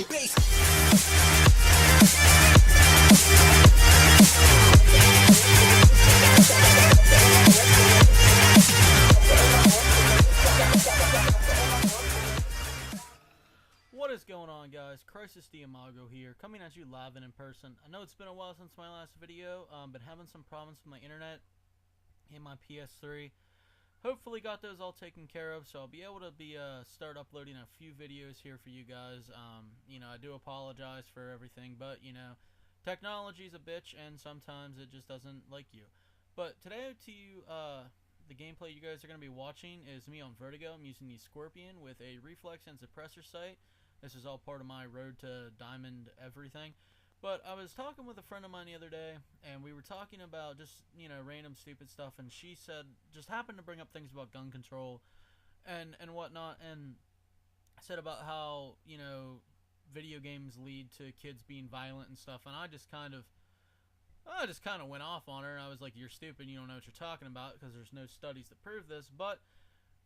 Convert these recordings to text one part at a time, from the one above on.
What is going on, guys? Crisis Diamago here, coming at you live and in person. I know it's been a while since my last video, but having some problems with my internet and my PS3. Hopefully got those all taken care of, so I'll be able to start uploading a few videos here for you guys. I do apologize for everything, but technology's a bitch, and sometimes it just doesn't like you. But today, the gameplay you guys are going to be watching is me on Vertigo. I'm using the Scorpion with a reflex and suppressor sight. This is all part of my road to diamond everything. But I was talking with a friend of mine the other day, and we were talking about just, random stupid stuff, and she just happened to bring up things about gun control and whatnot, and said about how, video games lead to kids being violent and stuff, and I just kind of went off on her, and I was like, you're stupid, you don't know what you're talking about, because there's no studies that prove this. But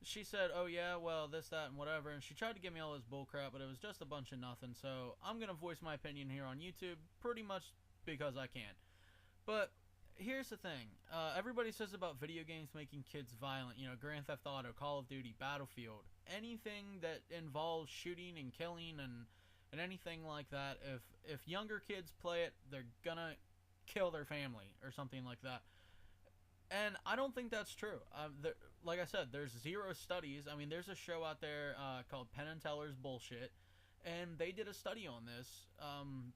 she said, oh yeah, well, this, that, and whatever, and she tried to give me all this bullcrap, but it was just a bunch of nothing. So I'm going to voice my opinion here on YouTube, pretty much because I can. But here's the thing. Everybody says about video games making kids violent. Grand Theft Auto, Call of Duty, Battlefield, anything that involves shooting and killing and anything like that. If younger kids play it, they're going to kill their family or something like that. And I don't think that's true. Like I said, there's zero studies. I mean, there's a show out there called Penn and Teller's Bullshit, and they did a study on this.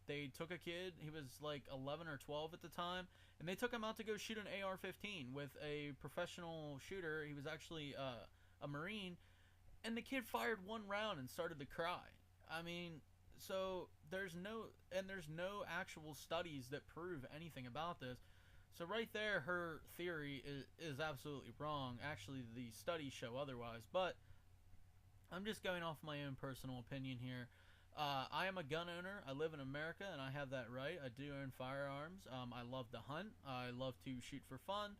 They took a kid, he was like 11 or 12 at the time, and they took him out to go shoot an AR-15 with a professional shooter. He was actually a Marine, and the kid fired one round and started to cry. I mean, so there's no actual studies that prove anything about this. So right there, her theory is absolutely wrong. Actually, the studies show otherwise. But I'm just going off my own personal opinion here. I am a gun owner. I live in America, and I have that right. I do own firearms. I love to hunt. I love to shoot for fun.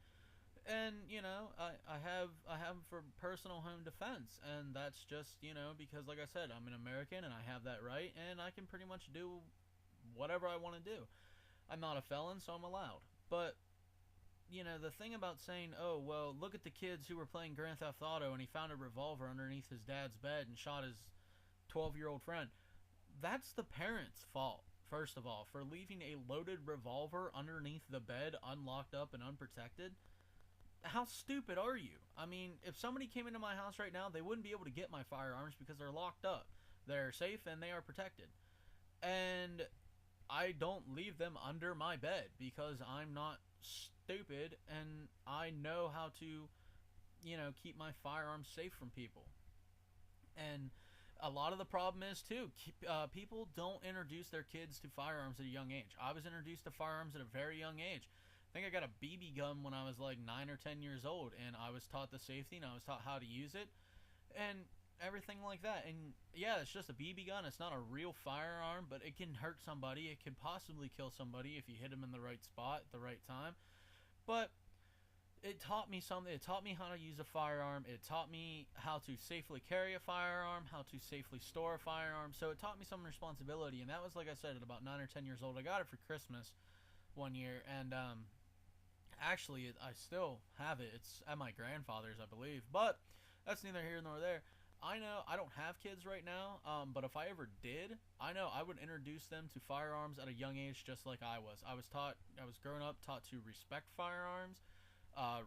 And, I have them for personal home defense. And that's just, because, like I said, I'm an American, and I have that right. And I can pretty much do whatever I want to do. I'm not a felon, so I'm allowed. But, the thing about saying, oh, well, look at the kids who were playing Grand Theft Auto and he found a revolver underneath his dad's bed and shot his 12-year-old friend. That's the parents' fault, first of all, for leaving a loaded revolver underneath the bed, unlocked up and unprotected. How stupid are you? I mean, if somebody came into my house right now, they wouldn't be able to get my firearms because they're locked up. They're safe and they are protected. And I don't leave them under my bed because I'm not stupid and I know how to, keep my firearms safe from people. And a lot of the problem is, too, people don't introduce their kids to firearms at a young age. I was introduced to firearms at a very young age. I think I got a BB gun when I was like 9 or 10 years old, and I was taught the safety and I was taught how to use it. And everything like that. And yeah, it's just a BB gun. It's not a real firearm, but it can hurt somebody. It could possibly kill somebody if you hit them in the right spot at the right time. But it taught me something. It taught me how to use a firearm. It taught me how to safely carry a firearm, how to safely store a firearm. So it taught me some responsibility. And that was, like I said, at about 9 or 10 years old. I got it for Christmas one year. And actually, I still have it. It's at my grandfather's, I believe. But that's neither here nor there. I know I don't have kids right now, but if I ever did, I know I would introduce them to firearms at a young age just like I was. I was growing up taught to respect firearms,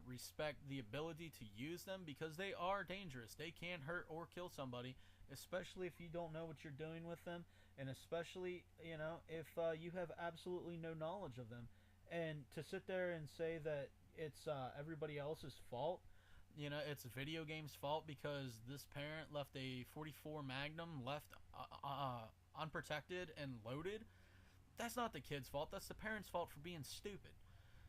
respect the ability to use them because they are dangerous. They can hurt or kill somebody, especially if you don't know what you're doing with them, and especially, if you have absolutely no knowledge of them. And to sit there and say that it's everybody else's fault, it's a video game's fault because this parent left a .44 Magnum unprotected and loaded. That's not the kid's fault. That's the parent's fault for being stupid.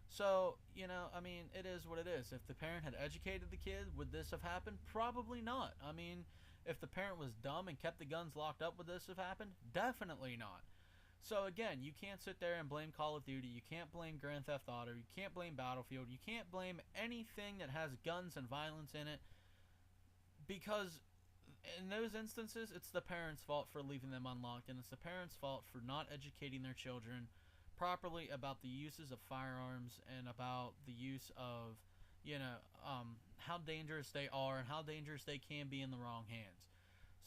So, I mean, it is what it is. If the parent had educated the kid, would this have happened? Probably not. I mean, if the parent was dumb and kept the guns locked up, would this have happened? Definitely not. So again, you can't sit there and blame Call of Duty, you can't blame Grand Theft Auto, you can't blame Battlefield, you can't blame anything that has guns and violence in it, because in those instances, it's the parents' fault for leaving them unlocked, and it's the parents' fault for not educating their children properly about the uses of firearms and about the use of, you know, how dangerous they are and how dangerous they can be in the wrong hands.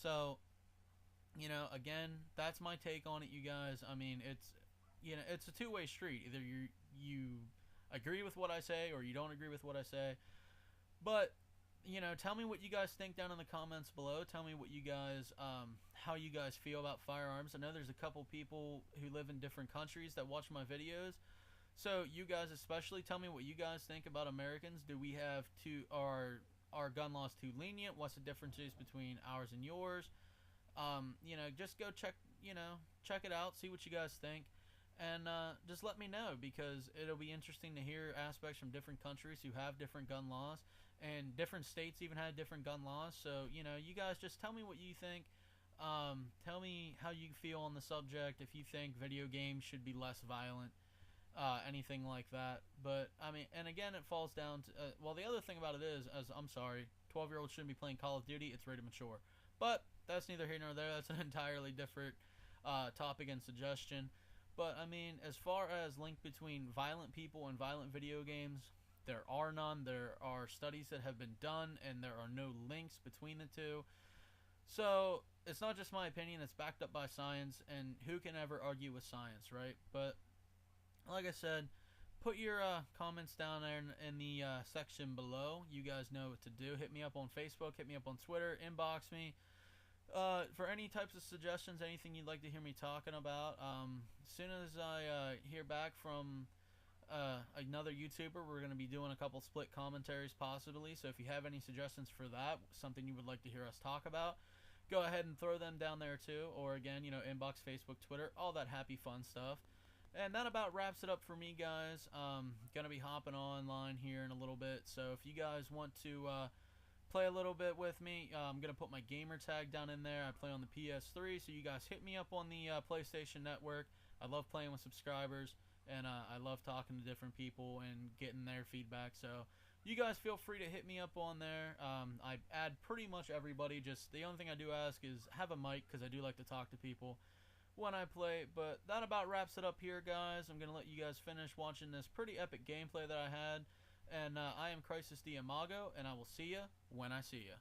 So, you know, again, that's my take on it, you guys. I mean, it's a two-way street. Either you agree with what I say or you don't agree with what I say. But you know, tell me what you guys think down in the comments below. Tell me what you guys, how you guys feel about firearms. I know there's a couple people who live in different countries that watch my videos. So you guys especially, tell me what you guys think about Americans. Do we have our gun laws too lenient? What's the differences between ours and yours? You know, just go check it out, see what you guys think, and just let me know, because it'll be interesting to hear aspects from different countries who have different gun laws, and different states even had different gun laws. So, you know, you guys just tell me what you think. Tell me how you feel on the subject, if you think video games should be less violent, anything like that. But, I mean, and again, it falls down to, well, the other thing about it is, I'm sorry, 12-year-olds shouldn't be playing Call of Duty, it's rated mature. But, that's neither here nor there, that's an entirely different topic and suggestion. But, I mean, as far as link between violent people and violent video games, there are none. There are studies that have been done, and there are no links between the two. So, it's not just my opinion, it's backed up by science, and who can ever argue with science, right? But, like I said, put your comments down there in the section below. You guys know what to do. Hit me up on Facebook, hit me up on Twitter, inbox me. For any types of suggestions, anything you'd like to hear me talking about. As soon as I hear back from another YouTuber, we're going to be doing a couple split commentaries possibly. So if you have any suggestions for that, something you would like to hear us talk about, go ahead and throw them down there too. Or again, you know, inbox, Facebook, Twitter, all that happy fun stuff. And that about wraps it up for me, guys. Gonna be hopping online here in a little bit. So if you guys want to play a little bit with me, I'm gonna put my gamer tag down in there. I play on the PS3, so you guys hit me up on the PlayStation Network. I love playing with subscribers, and I love talking to different people and getting their feedback. So you guys feel free to hit me up on there. I add pretty much everybody. Just the only thing I do ask is have a mic, because I do like to talk to people when I play. But that about wraps it up here, guys. I'm gonna let you guys finish watching this pretty epic gameplay that I had. And I am Crisis the Imago, and I will see ya when I see ya.